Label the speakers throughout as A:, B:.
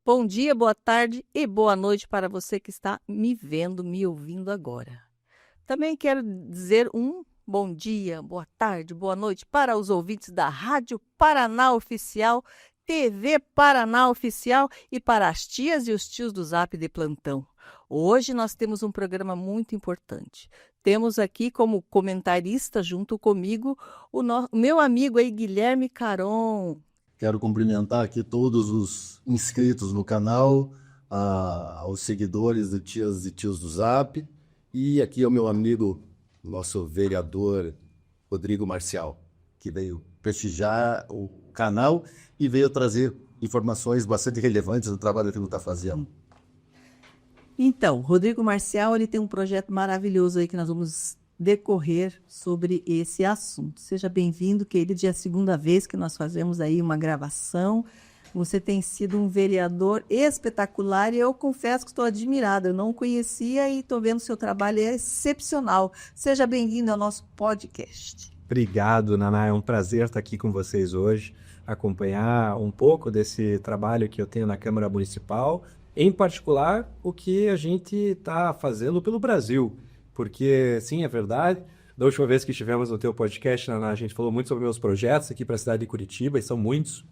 A: Bom dia, boa tarde e boa noite para você que está me vendo, me ouvindo agora. Também quero dizer um bom dia, boa tarde, boa noite para os ouvintes da Rádio Paraná Oficial, TV Paraná Oficial e para as tias e os tios do Zap de plantão. Hoje nós temos um programa muito importante. Temos aqui como comentarista junto comigo o meu amigo aí, Guilherme Caron.
B: Quero cumprimentar aqui todos os inscritos no canal, aos seguidores de tias e tios do Zap, e aqui é o meu amigo, nosso vereador Rodrigo Marcial, que veio prestigiar o canal e veio trazer informações bastante relevantes do trabalho que ele está fazendo.
A: Então, Rodrigo Marcial, ele tem um projeto maravilhoso aí que nós vamos decorrer sobre esse assunto. Seja bem-vindo, querido, já é a segunda vez que nós fazemos aí uma gravação. Você tem sido um vereador espetacular e eu confesso que estou admirada. Eu não conhecia e estou vendo o seu trabalho, é excepcional. Seja bem-vindo ao nosso podcast.
C: Obrigado, Naná. É um prazer estar aqui com vocês hoje, acompanhar um pouco desse trabalho que eu tenho na Câmara Municipal, em particular o que a gente está fazendo pelo Brasil. Porque, sim, é verdade, da última vez que estivemos no teu podcast, Naná, a gente falou muito sobre meus projetos aqui para a cidade de Curitiba, e são muitos.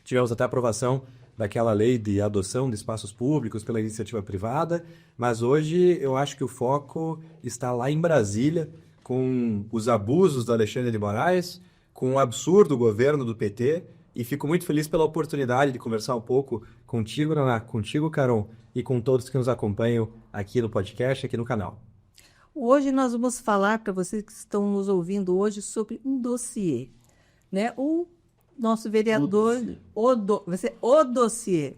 C: Tivemos até a aprovação daquela lei de adoção de espaços públicos pela iniciativa privada, mas hoje eu acho que o foco está lá em Brasília, com os abusos do Alexandre de Moraes, com o absurdo governo do PT, e fico muito feliz pela oportunidade de conversar um pouco contigo, Naná, contigo, Caron, e com todos que nos acompanham aqui no podcast, aqui no canal.
A: Hoje nós vamos falar para vocês que estão nos ouvindo hoje sobre um dossiê, né? O nosso vereador, o dossiê.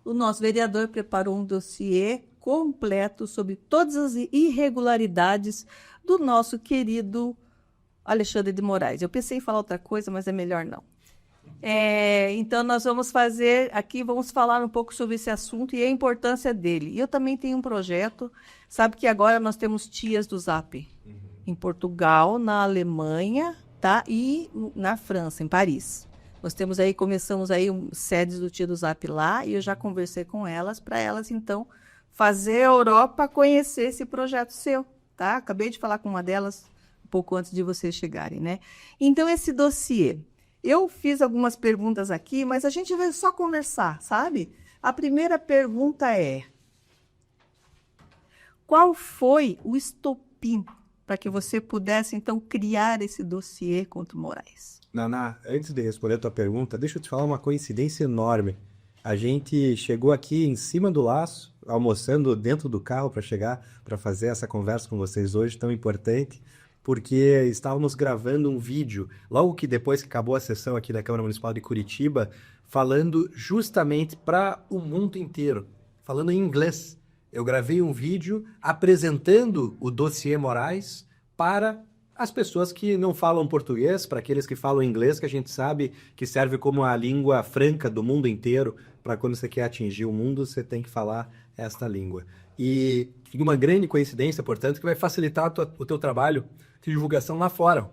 A: O nosso vereador preparou um dossiê completo sobre todas as irregularidades do nosso querido Alexandre de Moraes. Eu pensei em falar outra coisa, mas é melhor não. Então, nós vamos fazer aqui, vamos falar um pouco sobre esse assunto e a importância dele. E eu também tenho um projeto, sabe que agora nós temos tias do Zap em Portugal, na Alemanha, tá? E na França, em Paris. Nós temos aí, começamos aí sedes do Tia do Zap lá e eu já conversei com elas, para elas, então, fazer a Europa conhecer esse projeto seu, tá? Acabei de falar com uma delas um pouco antes de vocês chegarem, né? Então, esse dossiê. Eu fiz algumas perguntas aqui, mas a gente vai só conversar, sabe? A primeira pergunta é: qual foi o estopim para que você pudesse, então, criar esse dossiê contra o Moraes?
C: Naná, antes de responder a tua pergunta, deixa eu te falar uma coincidência enorme. A gente chegou aqui em cima do laço, almoçando dentro do carro para chegar, para fazer essa conversa com vocês hoje, tão importante, porque estávamos gravando um vídeo, logo que depois que acabou a sessão aqui da Câmara Municipal de Curitiba, falando justamente para o mundo inteiro, falando em inglês. Eu gravei um vídeo apresentando o dossiê Moraes para as pessoas que não falam português, para aqueles que falam inglês, que a gente sabe que serve como a língua franca do mundo inteiro, para quando você quer atingir o mundo, você tem que falar esta língua. E uma grande coincidência, portanto, que vai facilitar o teu trabalho de divulgação lá fora.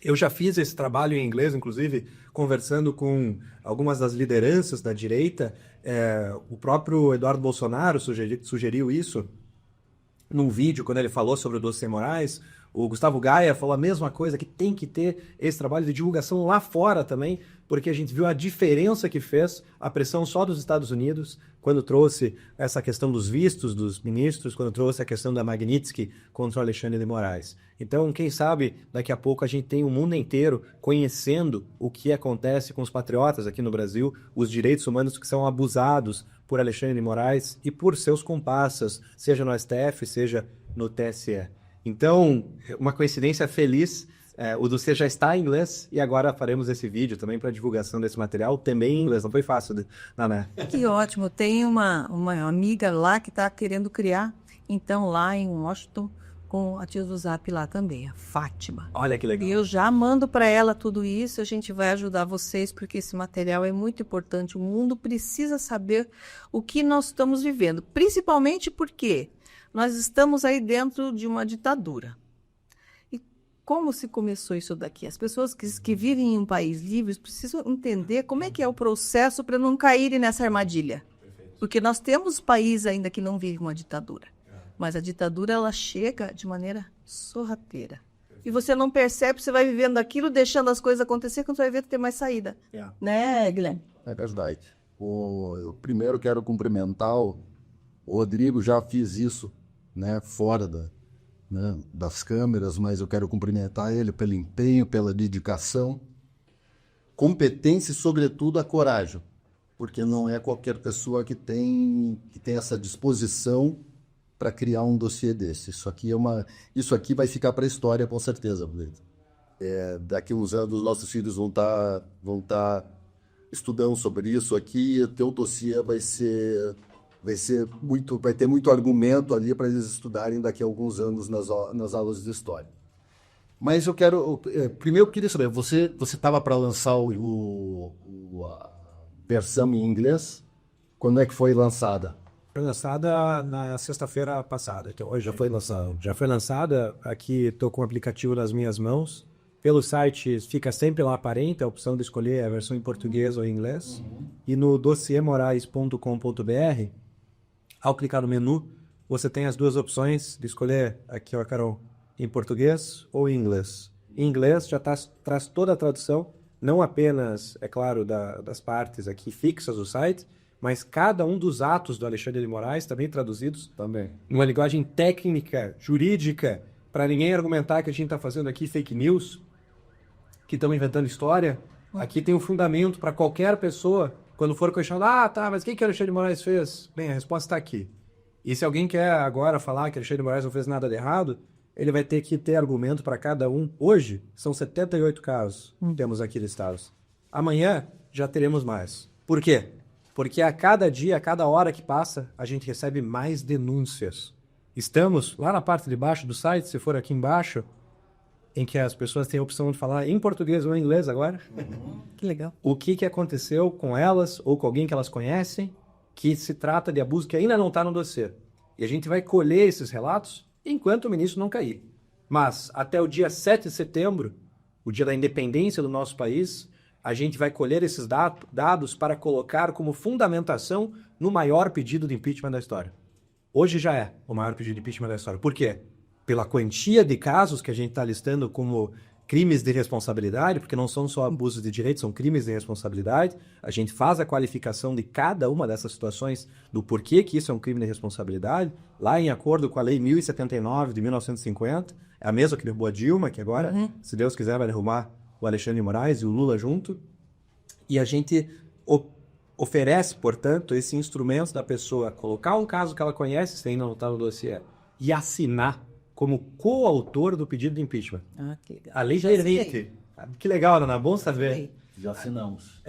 C: Eu já fiz esse trabalho em inglês, inclusive, conversando com algumas das lideranças da direita. O próprio Eduardo Bolsonaro sugeriu isso num vídeo, quando ele falou sobre o dossiê Moraes. O Gustavo Gaia falou a mesma coisa, que tem que ter esse trabalho de divulgação lá fora também, porque a gente viu a diferença que fez a pressão só dos Estados Unidos, quando trouxe essa questão dos vistos dos ministros, quando trouxe a questão da Magnitsky contra o Alexandre de Moraes. Então, quem sabe, daqui a pouco a gente tem o mundo inteiro conhecendo o que acontece com os patriotas aqui no Brasil, os direitos humanos que são abusados por Alexandre de Moraes e por seus comparsas, seja no STF, seja no TSE. Então, uma coincidência feliz, o dossiê já está em inglês e agora faremos esse vídeo também para divulgação desse material, também em inglês. Não foi fácil, Naná?
A: Que ótimo. Tem uma amiga lá que está querendo criar, então, lá em Washington, com a tia do Zap lá também, a Fátima.
C: Olha que legal.
A: E eu já mando para ela tudo isso, a gente vai ajudar vocês, porque esse material é muito importante. O mundo precisa saber o que nós estamos vivendo, principalmente porque nós estamos aí dentro de uma ditadura. E como se começou isso daqui. As pessoas que vivem em um país livre precisam entender como é que é o processo para não caírem nessa armadilha. Porque nós temos países ainda que não vivem uma ditadura. Mas a ditadura, ela chega de maneira sorrateira. E você não percebe, você vai vivendo aquilo, deixando as coisas acontecer, quando você vai ver que tem mais saída. Né, Guilherme?
B: É verdade. Eu primeiro quero cumprimentar o Rodrigo, já fiz isso, né, fora das câmeras, mas eu quero cumprimentar ele pelo empenho, pela dedicação, competência e, sobretudo, a coragem, porque não é qualquer pessoa que tem essa disposição para criar um dossiê desse. Isso aqui vai ficar para a história, com certeza, Brito. Daqui a uns anos, nossos filhos vão estar estudando sobre isso aqui, e o teu dossiê vai ter muito argumento ali para eles estudarem daqui a alguns anos nas aulas de história. Mas primeiro eu queria saber, você estava para lançar a versão em inglês? Quando é que foi lançada?
C: Foi lançada na sexta-feira passada, então hoje já foi lançada. Já foi lançada, aqui estou com o aplicativo nas minhas mãos. Pelo site fica sempre lá aparente a opção de escolher a versão em português ou em inglês. E no dossiemorais.com.br, ao clicar no menu, você tem as duas opções de escolher, aqui ó, Carol, em português ou em inglês. Em inglês já traz toda a tradução, não apenas, é claro, das partes aqui fixas do site, mas cada um dos atos do Alexandre de Moraes também traduzidos.
B: Também.
C: Numa linguagem técnica, jurídica, para ninguém argumentar que a gente está fazendo aqui fake news, que estamos inventando história. Aqui tem um fundamento para qualquer pessoa, quando for questionar, mas o que o Alexandre de Moraes fez? Bem, a resposta está aqui. E se alguém quer agora falar que Alexandre de Moraes não fez nada de errado, ele vai ter que ter argumento para cada um. Hoje, são 78 casos que temos aqui listados. Amanhã, já teremos mais. Por quê? Porque a cada dia, a cada hora que passa, a gente recebe mais denúncias. Estamos lá na parte de baixo do site, se for aqui embaixo, em que as pessoas têm a opção de falar em português ou em inglês agora.
A: Que legal.
C: O que aconteceu com elas ou com alguém que elas conhecem, que se trata de abuso que ainda não está no dossiê. E a gente vai colher esses relatos enquanto o ministro não cair. Mas até o dia 7 de setembro, o dia da independência do nosso país, a gente vai colher esses dados para colocar como fundamentação no maior pedido de impeachment da história. Hoje já é o maior pedido de impeachment da história. Por quê? Pela quantia de casos que a gente está listando como crimes de responsabilidade, porque não são só abusos de direito, são crimes de responsabilidade. A gente faz a qualificação de cada uma dessas situações, do porquê que isso é um crime de responsabilidade, lá em acordo com a Lei 1079 de 1950, é a mesma que derrubou a Dilma, que agora, se Deus quiser, vai derrubar o Alexandre de Moraes e o Lula junto. E a gente oferece, portanto, esse instrumento da pessoa colocar um caso que ela conhece, se ainda não está no dossiê, e assinar como coautor do pedido de impeachment.
A: Ah, que legal.
C: A lei já permite. Que legal, Ana, bom saber.
B: Já assinamos.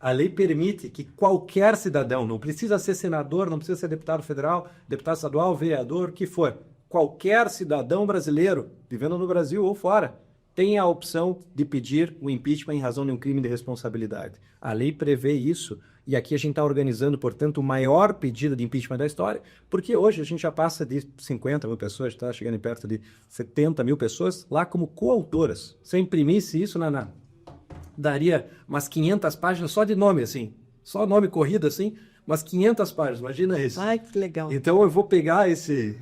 C: A lei permite que qualquer cidadão, não precisa ser senador, não precisa ser deputado federal, deputado estadual, vereador, o que for, qualquer cidadão brasileiro, vivendo no Brasil ou fora, tem a opção de pedir o impeachment em razão de um crime de responsabilidade. A lei prevê isso, e aqui a gente está organizando, portanto, o maior pedido de impeachment da história, porque hoje a gente já passa de 50 mil pessoas, está chegando perto de 70 mil pessoas lá como coautoras. Se eu imprimisse isso, daria umas 500 páginas só de nome, assim, só nome corrido, assim, umas 500 páginas, imagina isso.
A: Ai, que legal.
C: Então eu vou pegar esse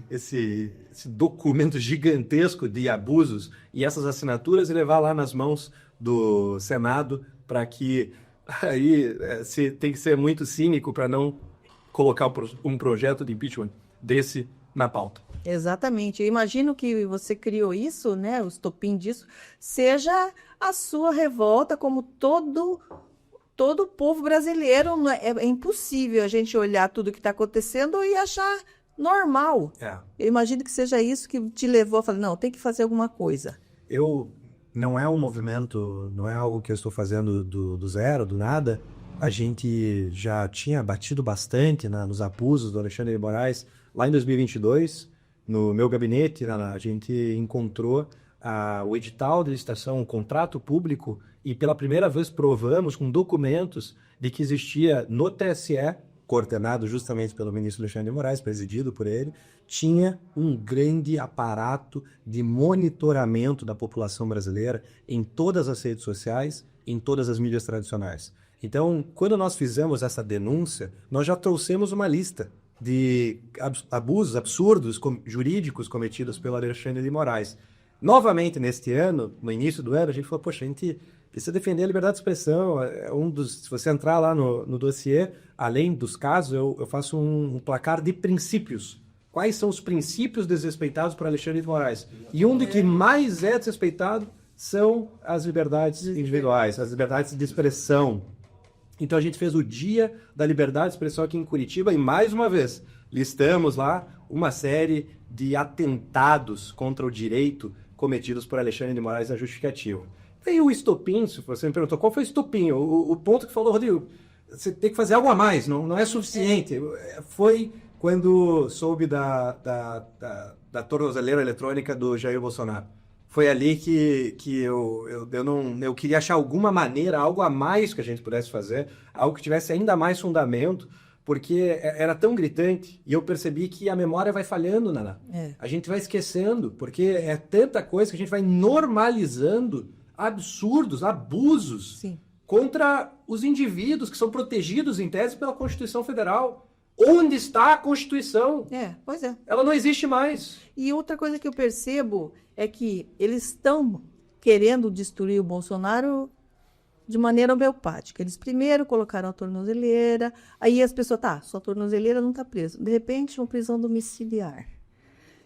C: documento gigantesco de abusos e essas assinaturas e levar lá nas mãos do Senado para que aí tem que ser muito cínico para não colocar um projeto de impeachment desse na pauta.
A: Exatamente. Eu imagino que você criou isso, né? O estopim disso seja a sua revolta, como todo o povo brasileiro. É impossível a gente olhar tudo o que está acontecendo e achar normal. Eu imagino que seja isso que te levou a falar, não, tem que fazer alguma coisa.
C: Não é um movimento, não é algo que eu estou fazendo do zero, do nada. A gente já tinha batido bastante nos abusos do Alexandre de Moraes lá em 2022. No meu gabinete, a gente encontrou o edital de licitação, o contrato público, e pela primeira vez provamos com documentos de que existia no TSE coordenado justamente pelo ministro Alexandre de Moraes, presidido por ele, tinha um grande aparato de monitoramento da população brasileira em todas as redes sociais, em todas as mídias tradicionais. Então, quando nós fizemos essa denúncia, nós já trouxemos uma lista de abusos absurdos jurídicos cometidos pelo Alexandre de Moraes. Novamente, neste ano, no início do ano, a gente falou, poxa, a gente precisa defender a liberdade de expressão. Se você entrar lá no dossiê, além dos casos, eu faço um placar de princípios. Quais são os princípios desrespeitados por Alexandre de Moraes? E um de que mais é desrespeitado são as liberdades individuais, as liberdades de expressão. Então a gente fez o Dia da Liberdade de Expressão aqui em Curitiba e, mais uma vez, listamos lá uma série de atentados contra o direito cometidos por Alexandre de Moraes na justificativa. Veio o estopim, se você me perguntou, qual foi o estopim? O ponto que falou, Rodrigo, você tem que fazer algo a mais, não é suficiente. Foi quando soube da tornozeleira eletrônica do Jair Bolsonaro. Foi ali que eu queria achar alguma maneira, algo a mais que a gente pudesse fazer, algo que tivesse ainda mais fundamento, porque era tão gritante, e eu percebi que a memória vai falhando, Naná. A gente vai esquecendo, porque é tanta coisa que a gente vai normalizando absurdos, abusos
A: Sim.
C: contra os indivíduos que são protegidos, em tese, pela Constituição Federal. Onde está a Constituição?
A: Pois é.
C: Ela não existe mais.
A: E outra coisa que eu percebo é que eles estão querendo destruir o Bolsonaro de maneira homeopática. Eles primeiro colocaram a tornozeleira, aí as pessoas, sua tornozeleira não está presa. De repente, uma prisão domiciliar.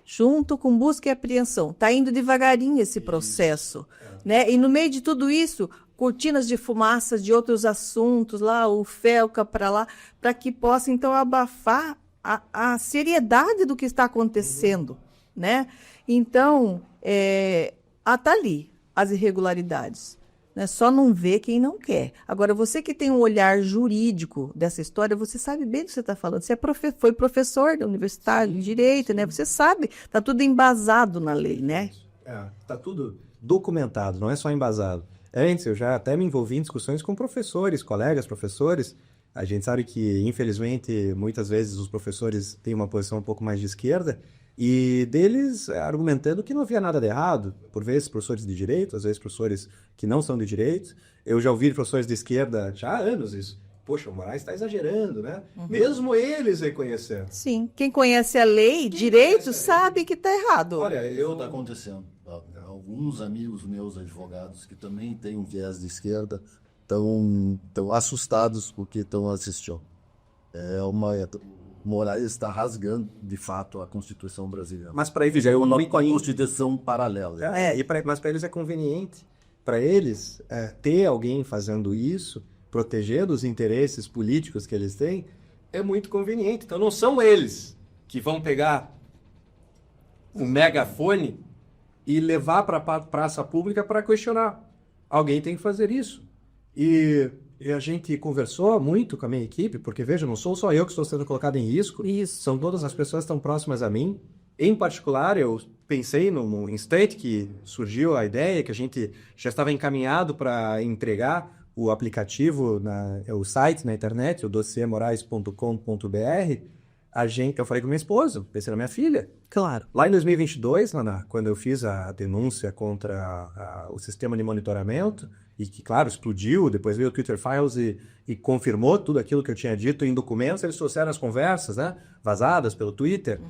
A: Junto com busca e apreensão. Está indo devagarinho esse processo. Né? E no meio de tudo isso, cortinas de fumaça de outros assuntos, lá o Felca para lá, para que possa, então, abafar a seriedade do que está acontecendo. Né? Então, tá ali as irregularidades. Né? Só não vê quem não quer. Agora, você que tem um olhar jurídico dessa história, você sabe bem do que você está falando. Você foi professor da universidade de Direito, né? Você sabe, está tudo embasado na lei, né?
C: Está tudo documentado, não é só embasado. Antes, eu já até me envolvi em discussões com professores, colegas professores. A gente sabe que, infelizmente, muitas vezes os professores têm uma posição um pouco mais de esquerda, e deles argumentando que não havia nada de errado, por vezes professores de direito, às vezes professores que não são de direito. Eu já ouvi professores de esquerda já há anos isso. Poxa, o Moraes está exagerando, né? Mesmo eles reconhecendo.
A: Sim, quem conhece a lei, direito, sabe que está errado.
B: Olha, está acontecendo. Alguns amigos meus advogados que também têm um viés de esquerda estão assustados porque estão assistindo. Moraes está rasgando, de fato, a Constituição brasileira.
C: Mas para eles é
B: uma Constituição paralela.
C: Mas para eles é conveniente. Para eles, ter alguém fazendo isso, protegendo os interesses políticos que eles têm, é muito conveniente. Então não são eles que vão pegar o megafone e levar para a praça pública para questionar. Alguém tem que fazer isso. E a gente conversou muito com a minha equipe, porque, veja, não sou só eu que estou sendo colocado em risco.
A: Isso.
C: São todas as pessoas que estão próximas a mim. Em particular, eu pensei num instante que surgiu a ideia, que a gente já estava encaminhado para entregar o aplicativo, o site na internet, o dossiemorais.com.br. Eu falei com minha esposa, pensei na minha filha.
A: Claro.
C: Lá em 2022, Naná, quando eu fiz a denúncia contra o sistema de monitoramento, e que, claro, explodiu, depois veio o Twitter Files e confirmou tudo aquilo que eu tinha dito em documentos, eles trouxeram as conversas, né, vazadas pelo Twitter.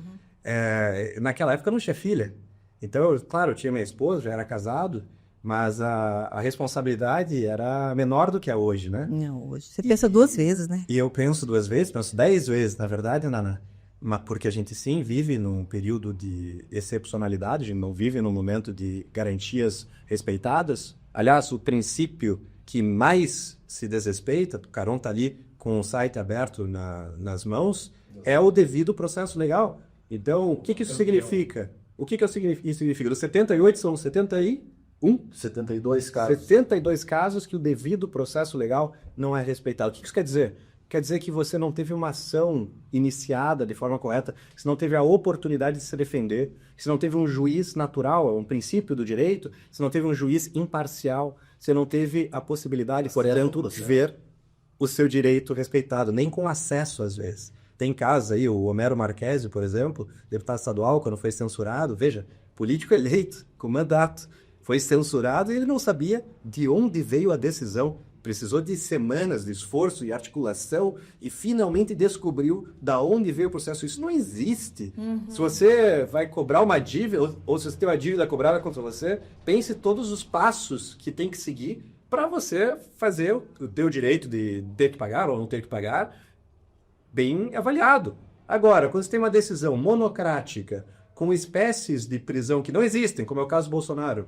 C: Naquela época eu não tinha filha. Então, claro, eu tinha minha esposa, já era casado, mas a responsabilidade era menor do que é hoje, né?
A: Não, hoje você pensa duas vezes, né?
C: E eu penso 2 vezes, penso 10 vezes, na verdade, Naná. Mas porque a gente sim vive num período de excepcionalidade, a gente não vive num momento de garantias respeitadas. Aliás, o princípio que mais se desrespeita, o Caron está ali com o site aberto nas mãos, é o devido processo legal. Então, o que isso significa? O que isso significa? Dos 78 são
B: 72 casos.
C: 72 casos que o devido processo legal não é respeitado. O que isso quer dizer? Quer dizer que você não teve uma ação iniciada de forma correta, que você não teve a oportunidade de se defender, que você não teve um juiz natural, um princípio do direito, você não teve um juiz imparcial, você não teve a possibilidade, portanto, de ver o seu direito respeitado, nem com acesso às vezes. Tem casos aí, o Homero Marchesi, por exemplo, deputado estadual, quando foi censurado, veja, político eleito, com mandato, foi censurado e ele não sabia de onde veio a decisão. Precisou de semanas de esforço e articulação e finalmente descobriu da onde veio o processo. Isso não existe. Se você vai cobrar uma dívida, ou se você tem uma dívida cobrada contra você, pense todos os passos que tem que seguir para você fazer o teu direito de ter que pagar ou não ter que pagar bem avaliado. Agora, quando você tem uma decisão monocrática com espécies de prisão que não existem, como é o caso do Bolsonaro,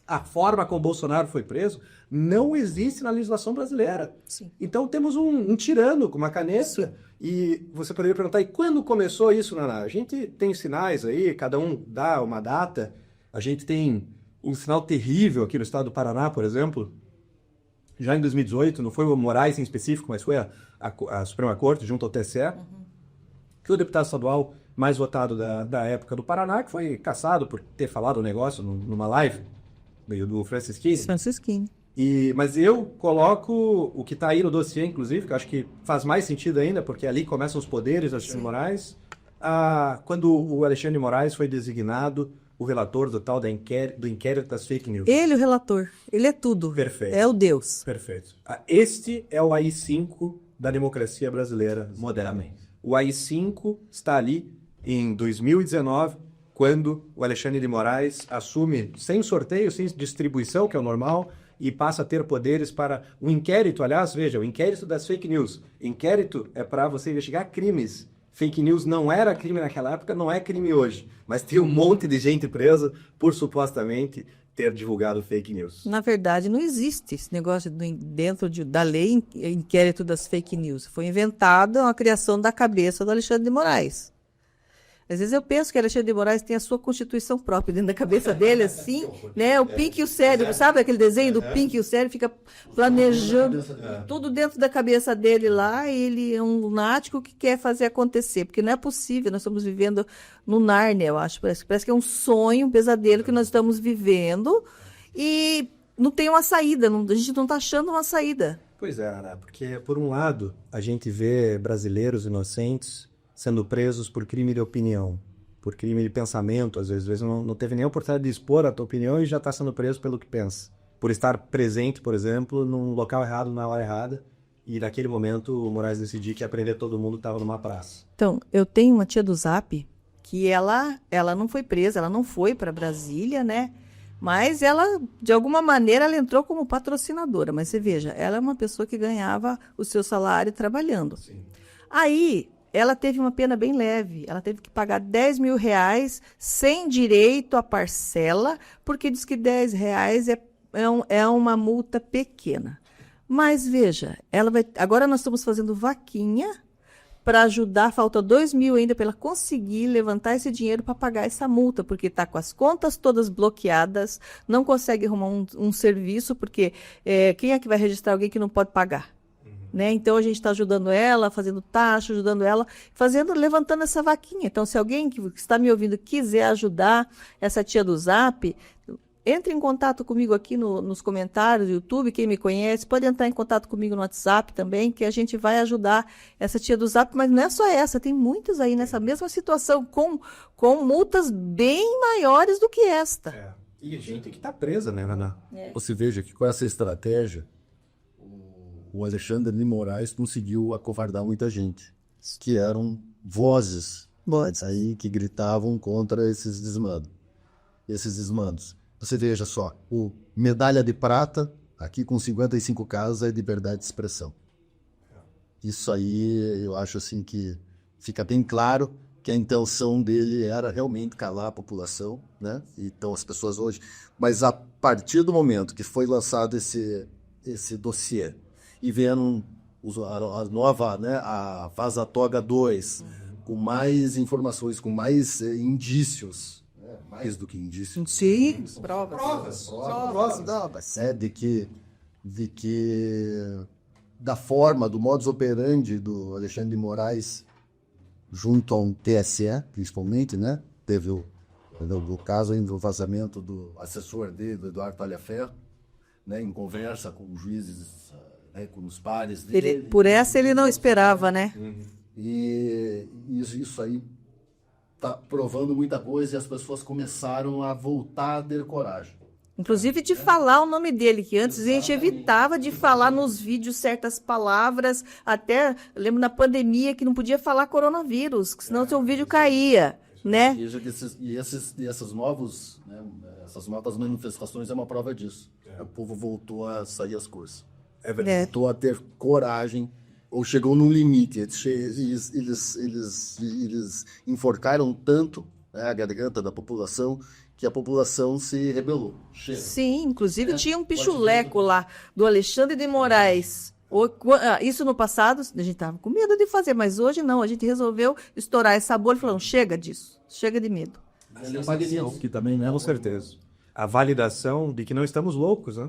C: a forma como Bolsonaro foi preso não existe na legislação brasileira.
A: Sim.
C: Então temos um tirano com uma caneta e você poderia perguntar, e quando começou isso, Naná? A gente tem sinais aí, cada um dá uma data, a gente tem um sinal terrível aqui no estado do Paraná, por exemplo, já em 2018, não foi o Moraes em específico, mas foi a Suprema Corte junto ao TSE, que o deputado estadual mais votado da época do Paraná, que foi cassado por ter falado o negócio numa live, meio do
A: Francisquini.
C: Mas eu coloco o que está aí no dossiê, inclusive, que eu acho que faz mais sentido ainda, porque ali começam os poderes do Alexandre de Moraes. Quando o Alexandre de Moraes foi designado o relator do tal do inquérito das fake news.
A: Ele, o relator. Ele é tudo.
C: Perfeito.
A: É o Deus.
C: Perfeito. Este é o AI-5 da democracia brasileira moderna. O AI-5 está ali em 2019, quando o Alexandre de Moraes assume, sem sorteio, sem distribuição, que é o normal, e passa a ter poderes para um inquérito. Aliás, veja, o inquérito das fake news. Inquérito é para você investigar crimes. Fake news não era crime naquela época, não é crime hoje. Mas tem um monte de gente presa por supostamente ter divulgado fake news.
A: Na verdade, não existe esse negócio dentro da lei inquérito das fake news. Foi inventado a criação da cabeça do Alexandre de Moraes. Às vezes eu penso que Alexandre de Moraes tem a sua constituição própria dentro da cabeça dele, assim, né? O Pink e o cérebro, sabe aquele desenho do Pink e o cérebro? Fica planejando tudo dentro da cabeça dele lá, e ele é um lunático que quer fazer acontecer, porque não é possível, nós estamos vivendo no Nárnia, eu acho, parece que é um sonho, um pesadelo que nós estamos vivendo, e não tem uma saída, a gente não está achando uma saída.
C: Pois é, Ana, porque por um lado a gente vê brasileiros inocentes sendo presos por crime de opinião, por crime de pensamento, às vezes não teve nem a oportunidade de expor a tua opinião e já está sendo preso pelo que pensa. Por estar presente, por exemplo, num local errado, na hora errada, e naquele momento o Moraes decidiu que ia prender todo mundo que estava numa praça.
A: Então, eu tenho uma tia do Zap que ela não foi presa, ela não foi para Brasília, né? Mas ela, de alguma maneira, ela entrou como patrocinadora. Mas você veja, ela é uma pessoa que ganhava o seu salário trabalhando. Sim. Aí ela teve uma pena bem leve, ela teve que pagar 10 mil reais sem direito à parcela, porque diz que 10 reais é uma multa pequena. Mas veja, agora nós estamos fazendo vaquinha para ajudar, falta 2 mil ainda para ela conseguir levantar esse dinheiro para pagar essa multa, porque está com as contas todas bloqueadas, não consegue arrumar um serviço, porque quem é que vai registrar alguém que não pode pagar? Né? Então a gente está ajudando ela, fazendo taxa, ajudando ela, levantando essa vaquinha. Então, se alguém que está me ouvindo quiser ajudar essa tia do Zap, entre em contato comigo aqui nos comentários do YouTube, quem me conhece, pode entrar em contato comigo no WhatsApp também, que a gente vai ajudar essa tia do Zap, mas não é só essa, tem muitas aí nessa mesma situação, com multas bem maiores do que esta.
C: E a gente que está presa, né, Naná?
B: Você veja que com essa estratégia, o Alexandre de Moraes conseguiu acovardar muita gente, que eram vozes aí que gritavam contra esses desmandos. Você veja só, o medalha de prata, aqui com 55 casos, é liberdade de expressão. Isso aí eu acho assim que fica bem claro que a intenção dele era realmente calar a população, né? Então as pessoas hoje... Mas a partir do momento que foi lançado esse dossiê, e vendo a nova, né, a Vaza Toga 2, com mais informações, com mais indícios, mais do que indícios.
A: Sim,
B: provas. De que da forma, do modus operandi do Alexandre de Moraes junto ao TSE, principalmente, né? Teve o caso ainda do vazamento do assessor dele, do Eduardo Talhaferro, né, em conversa com juízes né, com os pares dele.
A: Por essa ele não esperava, né?
B: E isso aí está provando muita coisa e as pessoas começaram a voltar a ter coragem.
A: Inclusive de falar o nome dele, que antes a gente evitava de falar nos vídeos certas palavras, até, eu lembro na pandemia que não podia falar coronavírus, senão seu vídeo caía, né?
B: Essas novas manifestações é uma prova disso. O povo voltou a sair às coisas. Voltou a ter coragem, ou chegou num limite. Eles enforcaram tanto, né, a garganta da população, que a população se rebelou. Chega.
A: Sim, inclusive tinha um pichuleco lá, do Alexandre de Moraes. Isso no passado, a gente estava com medo de fazer, mas hoje não, a gente resolveu estourar essa bolha e falou, chega disso, chega de medo.
C: Que também, né? Com certeza. A validação de que não estamos loucos, né?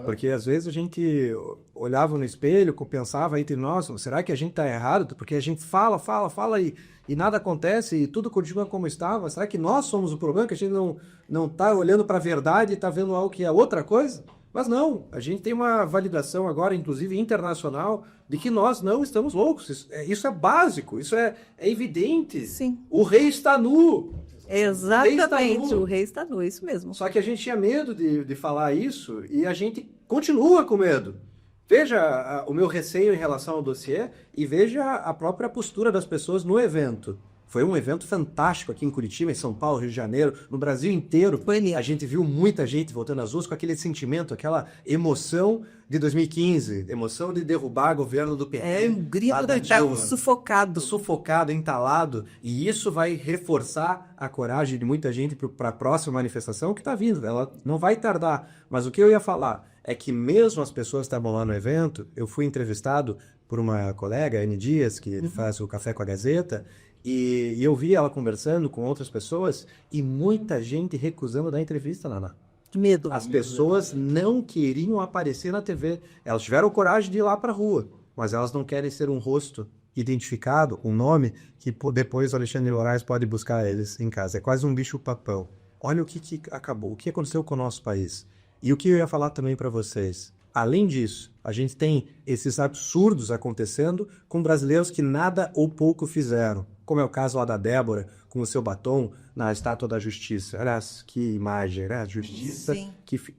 C: Porque às vezes a gente olhava no espelho, pensava entre nós, será que a gente está errado? Porque a gente fala e nada acontece e tudo continua como estava. Será que nós somos o problema? Que a gente não está olhando para a verdade e está vendo algo que é outra coisa? Mas não, a gente tem uma validação agora, inclusive internacional, de que nós não estamos loucos. Isso é básico, isso é evidente.
A: Sim.
C: O rei está nu.
A: Exatamente, o rei está nu, isso mesmo.
C: Só que a gente tinha medo de falar isso e a gente continua com medo. Veja o meu receio em relação ao dossiê e veja a própria postura das pessoas no evento. Foi um evento fantástico aqui em Curitiba, em São Paulo, Rio de Janeiro, no Brasil inteiro.
A: Foi lindo.
C: A gente viu muita gente voltando às ruas com aquele sentimento, aquela emoção de 2015, emoção de derrubar o governo do PT.
A: Um grito da Dilma.
C: Sufocado, entalado. E isso vai reforçar a coragem de muita gente para a próxima manifestação que está vindo. Ela não vai tardar. Mas o que eu ia falar é que mesmo as pessoas que estavam lá no evento, eu fui entrevistado por uma colega, Anne Dias, que faz o Café com a Gazeta, e eu vi ela conversando com outras pessoas e muita gente recusando dar entrevista, Naná.
A: De medo.
C: As pessoas não queriam aparecer na TV. Elas tiveram coragem de ir lá para a rua, mas elas não querem ser um rosto identificado, um nome que depois o Alexandre de Moraes pode buscar eles em casa. É quase um bicho-papão. Olha o que acabou, o que aconteceu com o nosso país. E o que eu ia falar também para vocês. Além disso, a gente tem esses absurdos acontecendo com brasileiros que nada ou pouco fizeram. Como é o caso lá da Débora, com o seu batom na Estátua da Justiça. Aliás, que imagem, né?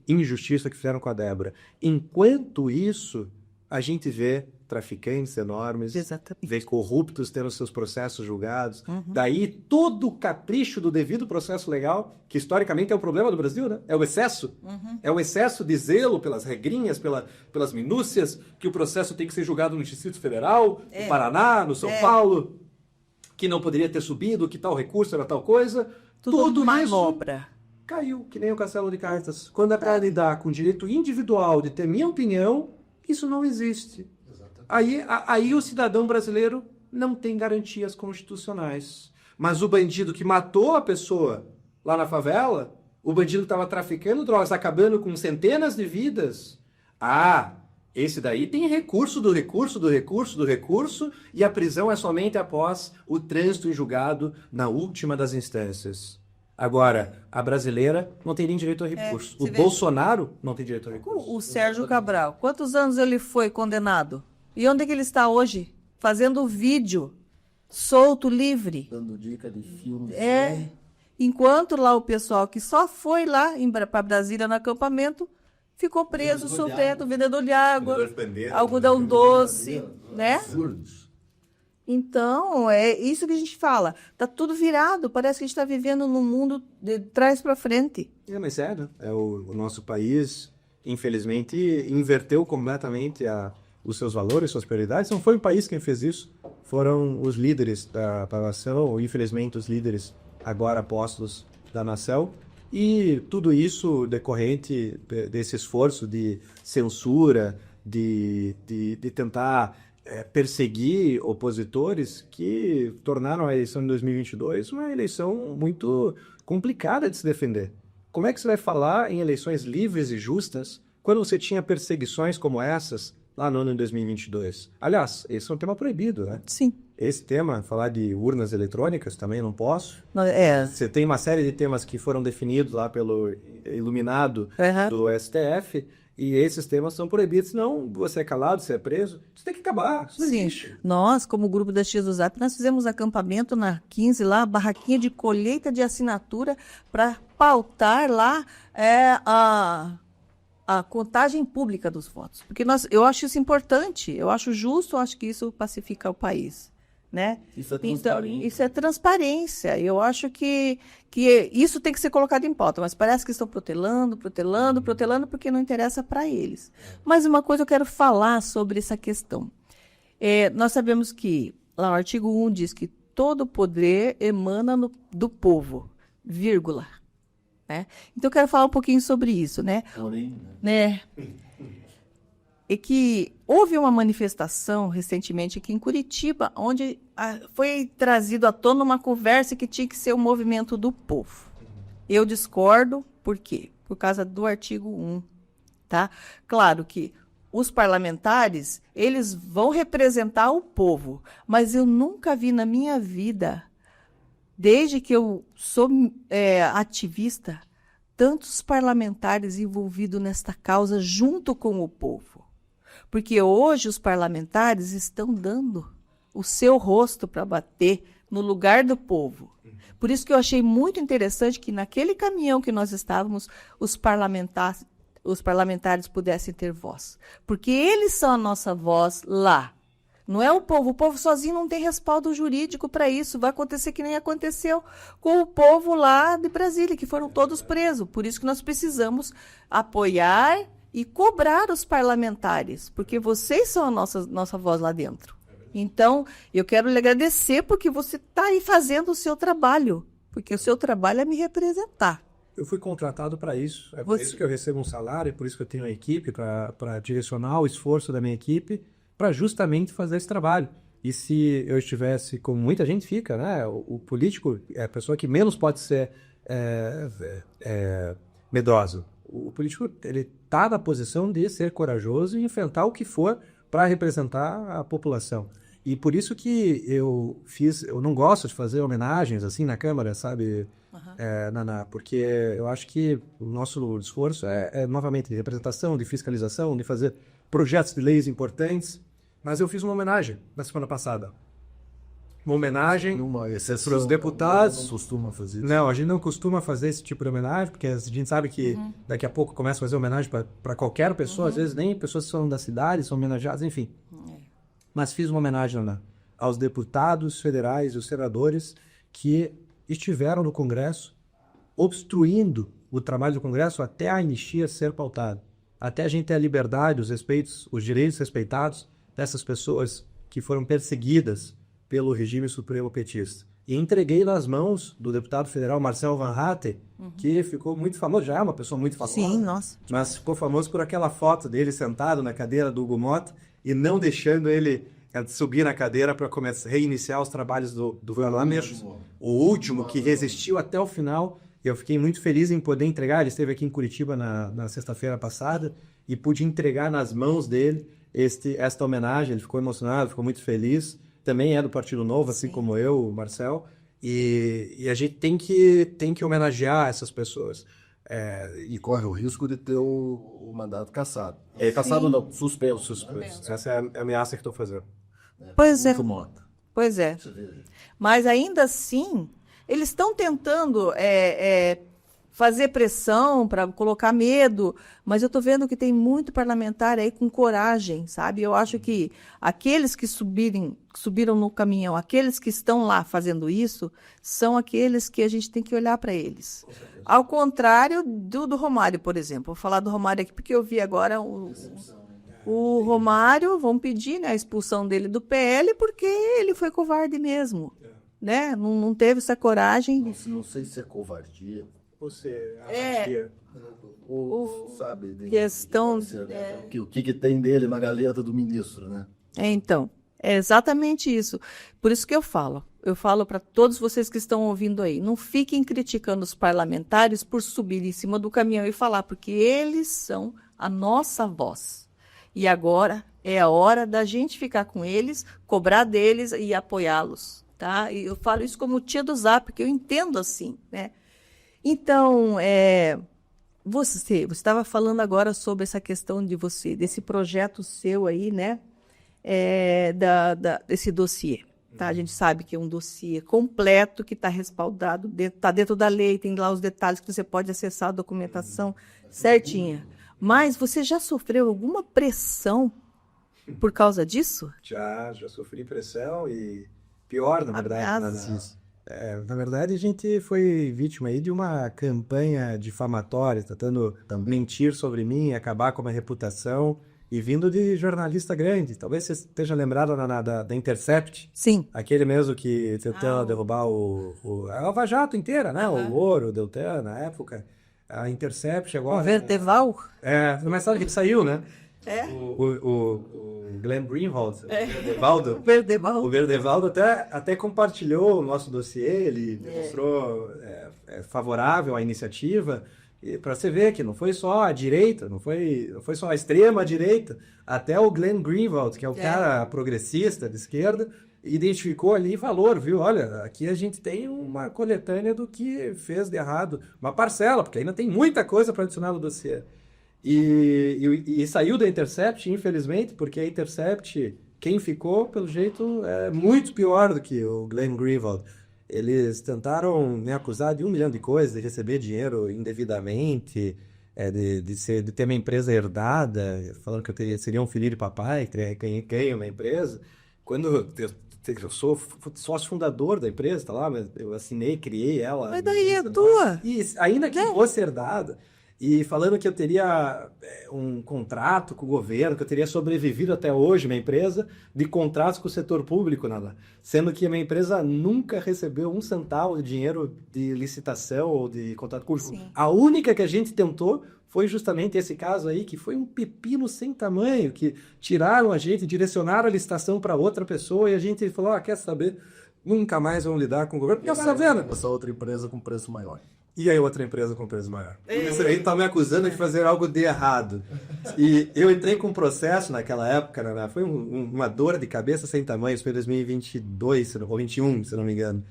C: Injustiça que fizeram com a Débora. Enquanto isso, a gente vê traficantes enormes, vê corruptos tendo seus processos julgados. Daí, todo o capricho do devido processo legal, que historicamente é o problema do Brasil, né? É o excesso. É o excesso de zelo pelas regrinhas, pelas minúcias, que o processo tem que ser julgado no Distrito Federal, no Paraná, no São Paulo, que não poderia ter subido, que tal recurso era tal coisa. Tudo
A: manobra.
C: Isso caiu, que nem o castelo de cartas. Quando é para lidar com o direito individual de ter minha opinião, isso não existe. Aí o cidadão brasileiro não tem garantias constitucionais. Mas o bandido que matou a pessoa lá na favela, o bandido que estava traficando drogas, acabando com centenas de vidas, esse daí tem recurso do recurso, e a prisão é somente após o trânsito em julgado na última das instâncias. Agora, a brasileira não tem nem direito a recurso. O Bolsonaro não tem direito a recurso.
A: O Sérgio Cabral, quantos anos ele foi condenado? E onde é que ele está hoje? Fazendo vídeo, solto, livre.
B: Dando dica de filmes.
A: Enquanto lá o pessoal que só foi lá para Brasília no acampamento ficou preso, solteiro, vendedor de água, algodão doce, né? Então, é isso que a gente fala. Tá tudo virado, parece que a gente está vivendo num mundo de trás para frente.
C: Mas sério, o nosso país, infelizmente, inverteu completamente os seus valores, suas prioridades. Não foi o país quem fez isso, foram os líderes da nação, ou infelizmente os líderes agora apóstolos da nação. E tudo isso decorrente desse esforço de censura, de tentar perseguir opositores que tornaram a eleição de 2022 uma eleição muito complicada de se defender. Como é que você vai falar em eleições livres e justas quando você tinha perseguições como essas lá no ano de 2022? Aliás, esse é um tema proibido, né?
A: Sim.
C: esse tema, falar de urnas eletrônicas, também não posso. Você tem uma série de temas que foram definidos lá pelo iluminado do STF, e esses temas são proibidos, senão você é calado, você é preso, isso tem que acabar.
A: Sim, nós, como grupo das Tias do Zap, nós fizemos acampamento na 15 lá, barraquinha de colheita de assinatura para pautar lá a contagem pública dos votos. Porque eu acho isso importante, eu acho justo, eu acho que isso pacifica o país. Né?
B: Isso é
A: então, isso é transparência. Eu acho que isso tem que ser colocado em pauta, mas parece que estão protelando, porque não interessa para eles. Mas uma coisa eu quero falar sobre essa questão. Nós sabemos que lá o artigo 1 diz que todo poder emana do povo, vírgula. Né? Então eu quero falar um pouquinho sobre isso. Né? E que houve uma manifestação recentemente aqui em Curitiba, onde foi trazido à tona uma conversa que tinha que ser o movimento do povo. Eu discordo, por quê? Por causa do artigo 1. Tá? Claro que os parlamentares, eles vão representar o povo, mas eu nunca vi na minha vida, desde que eu sou ativista, tantos parlamentares envolvidos nesta causa junto com o povo. Porque hoje os parlamentares estão dando o seu rosto para bater no lugar do povo. Por isso que eu achei muito interessante que naquele caminhão que nós estávamos, os parlamentares pudessem ter voz. Porque eles são a nossa voz lá. Não é o povo sozinho não tem respaldo jurídico para isso. Vai acontecer que nem aconteceu com o povo lá de Brasília, que foram todos presos. Por isso que nós precisamos apoiar e cobrar os parlamentares, porque vocês são a nossa voz lá dentro. Então, eu quero lhe agradecer porque você está aí fazendo o seu trabalho, porque o seu trabalho é me representar.
C: Eu fui contratado para isso, por isso que eu recebo um salário, é por isso que eu tenho uma equipe para direcionar o esforço da minha equipe para justamente fazer esse trabalho. E se eu estivesse, como muita gente fica, né? O político é a pessoa que menos pode ser medroso. O político, ele está na posição de ser corajoso e enfrentar o que for para representar a população. E por isso que eu não gosto de fazer homenagens assim na Câmara, sabe, Naná? Porque eu acho que o nosso esforço é novamente de representação, de fiscalização, de fazer projetos de leis importantes. Mas eu fiz uma homenagem na semana passada. Uma homenagem para os deputados.
B: Não costuma fazer isso.
C: Não, a gente não costuma fazer esse tipo de homenagem, porque a gente sabe que daqui a pouco começa a fazer homenagem para qualquer pessoa, às vezes nem pessoas que são da cidade, são homenageadas, enfim. Mas fiz uma homenagem aos deputados federais e os senadores que estiveram no Congresso obstruindo o trabalho do Congresso até a anistia ser pautada. Até a gente ter a liberdade, os direitos respeitados dessas pessoas que foram perseguidas pelo regime supremo petista. E entreguei nas mãos do deputado federal Marcel Van Hatten, que ficou muito famoso, já é uma pessoa muito famosa.
A: Sim, nossa.
C: Mas ficou famoso por aquela foto dele sentado na cadeira do Hugo Mota e não deixando ele subir na cadeira para reiniciar os trabalhos do parlamento. O último que resistiu até o final. Eu fiquei muito feliz em poder entregar. Ele esteve aqui em Curitiba na sexta-feira passada e pude entregar nas mãos dele esta homenagem. Ele ficou emocionado, ficou muito feliz. Também é do Partido Novo, assim como eu, o Marcel, e a gente tem que homenagear essas pessoas.
B: E corre o risco de ter o mandato cassado. Cassado não, suspenso.
C: Essa é a ameaça que estou fazendo.
A: Pois é. Mas ainda assim, eles estão tentando fazer pressão para colocar medo, mas eu estou vendo que tem muito parlamentar aí com coragem, sabe? Eu acho que aqueles que subiram no caminhão, aqueles que estão lá fazendo isso, são aqueles que a gente tem que olhar para eles. Ao contrário do Romário, por exemplo. Vou falar do Romário aqui porque eu vi agora o Romário, vão pedir, né, a expulsão dele do PL porque ele foi covarde mesmo. Né? Não teve essa coragem.
B: Não sei se é covardia.
C: Você
B: sabe,
A: questão
B: o que tem dele na galeta do ministro, né?
A: Então, é exatamente isso. Por isso que eu falo para todos vocês que estão ouvindo aí, não fiquem criticando os parlamentares por subir em cima do caminhão e falar, porque eles são a nossa voz. E agora é a hora da gente ficar com eles, cobrar deles e apoiá-los, tá? E eu falo isso como tia do Zap, porque eu entendo assim, né? Então, você estava falando agora sobre essa questão de desse projeto seu aí, né? Desse dossiê. Tá? A gente sabe que é um dossiê completo, que está respaldado, está dentro da lei, tem lá os detalhes que você pode acessar a documentação certinha. Mas você já sofreu alguma pressão por causa disso?
C: Já sofri pressão e pior, na verdade. Na verdade, a gente foi vítima aí de uma campanha difamatória, tentando mentir sobre mim, acabar com a minha reputação, e vindo de jornalista grande. Talvez você esteja lembrado da Intercept.
A: Sim.
C: Aquele mesmo que tentou derrubar a Lava Jato inteira, né? O Moro, o Deltan, na época. A Intercept agora...
A: O Verdeval?
C: Mas sabe que ele saiu, né? O Glenn Greenwald, o Verdevaldo até compartilhou o nosso dossiê, ele mostrou favorável à iniciativa, para você ver que não foi só a direita, não foi só a extrema direita, até o Glenn Greenwald, que é o cara progressista de esquerda, identificou ali valor, viu? Olha, aqui a gente tem uma coletânea do que fez de errado, uma parcela, porque ainda tem muita coisa para adicionar no dossiê. E saiu da Intercept, infelizmente, porque a Intercept, quem ficou, pelo jeito, é muito pior do que o Glenn Greenwald. Eles tentaram me acusar de 1 milhão de coisas, de receber dinheiro indevidamente, de ter uma empresa herdada, falando que eu seria um filho de papai, que ganha uma empresa. Quando eu sou sócio fundador da empresa, tá lá, mas eu assinei, criei ela.
A: Mas daí é tua.
C: E ainda que fosse herdada, e falando que eu teria um contrato com o governo, que eu teria sobrevivido até hoje, minha empresa, de contratos com o setor público, nada. Sendo que a minha empresa nunca recebeu 1 centavo de dinheiro de licitação ou de contrato público. Sim. A única que a gente tentou foi justamente esse caso aí, que foi um pepino sem tamanho, que tiraram a gente, direcionaram a licitação para outra pessoa, e a gente falou, quer saber, nunca mais vão lidar com o governo. Porque tá vendo?
B: Essa outra empresa com preço maior.
C: E aí outra empresa com preço maior. Isso aí tá me acusando de fazer algo de errado. E eu entrei com um processo naquela época, né? Foi uma dor de cabeça sem tamanho, isso foi em 2022 ou 2021, se não me engano.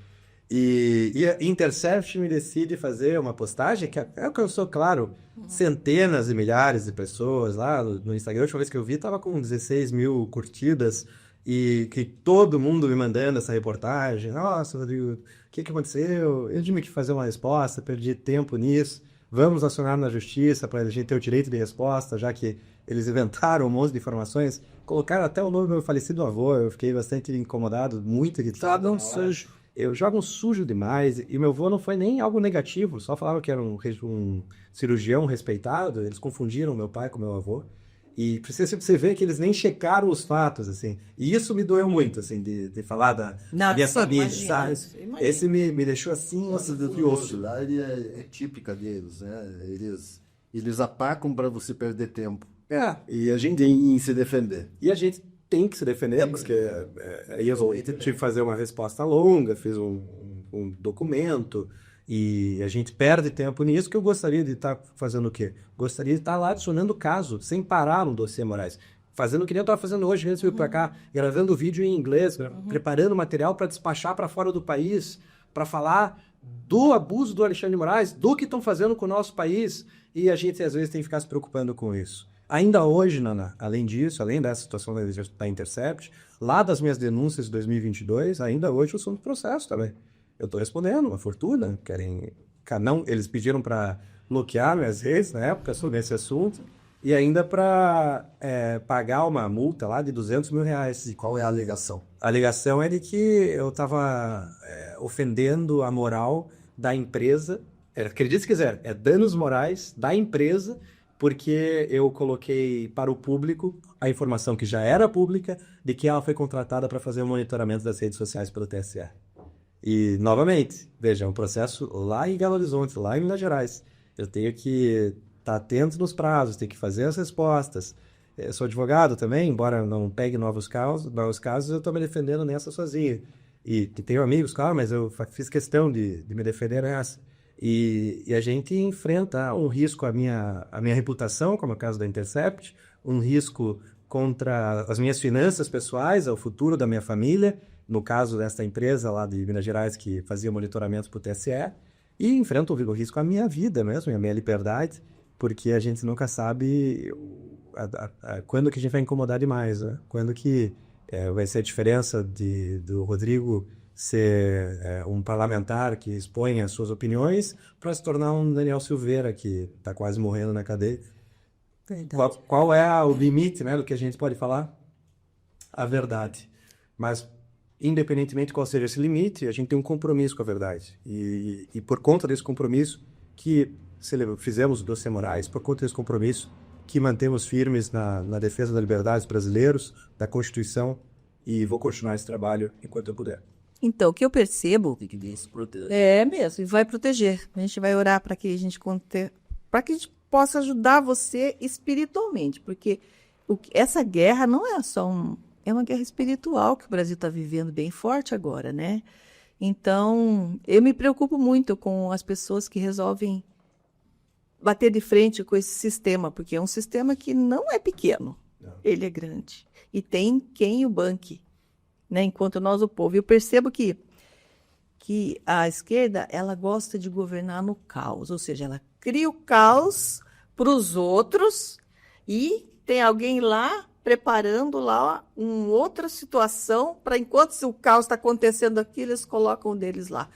C: E a Intercept me decide fazer uma postagem, que é o que eu sou, claro, centenas e milhares de pessoas lá no Instagram. A última vez que eu vi, tava com 16 mil curtidas, e que todo mundo me mandando essa reportagem. Nossa, Rodrigo, o que aconteceu? Eu tive que fazer uma resposta, perdi tempo nisso. Vamos acionar na justiça para a gente ter o direito de resposta, já que eles inventaram um monte de informações. Colocaram até o nome do meu falecido avô, eu fiquei bastante incomodado, muito irritado.
A: Joga um sujo.
C: Eu jogo um sujo demais, e meu avô não foi nem algo negativo, só falavam que era um cirurgião respeitado, eles confundiram meu pai com meu avô. E precisa você ver que eles nem checaram os fatos, assim. E isso me doeu muito, assim, de falar da minha família, sabe? Esse me deixou assim, nossa, de osso.
B: A é típica deles, né? Eles atacam para você perder tempo. E a gente tem que se defender.
C: E a gente tem que se defender, porque aí eu tive que fazer uma resposta longa, fiz um documento... E a gente perde tempo nisso, que eu gostaria de estar fazendo o quê? Gostaria de estar lá adicionando caso, sem parar no dossiê Moraes. Fazendo o que nem eu estava fazendo hoje, antes de vir para cá, gravando vídeo em inglês, preparando material para despachar para fora do país, para falar do abuso do Alexandre de Moraes, do que estão fazendo com o nosso país, e a gente às vezes tem que ficar se preocupando com isso. Ainda hoje, Nana, além disso, além dessa situação da Intercept, lá das minhas denúncias de 2022, ainda hoje eu sou no processo também. Eu estou respondendo uma fortuna, eles pediram para bloquear minhas redes na época sobre esse assunto, e ainda para pagar uma multa lá de R$200 mil.
B: E qual é a alegação?
C: A alegação é de que eu estava ofendendo a moral da empresa, acredite se quiser, danos morais da empresa, porque eu coloquei para o público a informação que já era pública de que ela foi contratada para fazer o monitoramento das redes sociais pelo TSE. E, novamente, veja, é um processo lá em Belo Horizonte, lá em Minas Gerais. Eu tenho que estar atento nos prazos, tenho que fazer as respostas. Eu sou advogado também, embora não pegue novos casos, eu estou me defendendo nessa sozinho. E tenho amigos, claro, mas eu fiz questão de me defender nessa. E a gente enfrenta um risco à minha reputação, como é o caso da Intercept, um risco contra as minhas finanças pessoais, o futuro da minha família, no caso desta empresa lá de Minas Gerais que fazia monitoramento para o TSE, e enfrento o risco à minha vida mesmo, à minha liberdade, porque a gente nunca sabe quando que a gente vai incomodar demais, né? Quando que vai ser a diferença do Rodrigo ser um parlamentar que expõe as suas opiniões para se tornar um Daniel Silveira que está quase morrendo na cadeia. Qual é o limite, né, do que a gente pode falar? A verdade. Mas, independentemente de qual seja esse limite, a gente tem um compromisso com a verdade. E por conta desse compromisso que fizemos o Dossiê Moraes, por conta desse compromisso que mantemos firmes na defesa da liberdade dos brasileiros, da Constituição, e vou continuar esse trabalho enquanto eu puder.
A: Então, o que eu percebo...
B: Tem que vir se proteger.
A: É mesmo, e vai proteger. A gente vai orar para que a gente possa ajudar você espiritualmente, porque essa guerra não é só é uma guerra espiritual que o Brasil está vivendo bem forte agora, né? Então, eu me preocupo muito com as pessoas que resolvem bater de frente com esse sistema, porque é um sistema que não é pequeno, ele é grande. E tem quem o banque, né? Enquanto nós, o povo. Eu percebo que a esquerda, ela gosta de governar no caos, ou seja, ela cria o caos para os outros e tem alguém lá preparando lá uma outra situação para, enquanto o caos está acontecendo aqui, eles colocam o deles lá.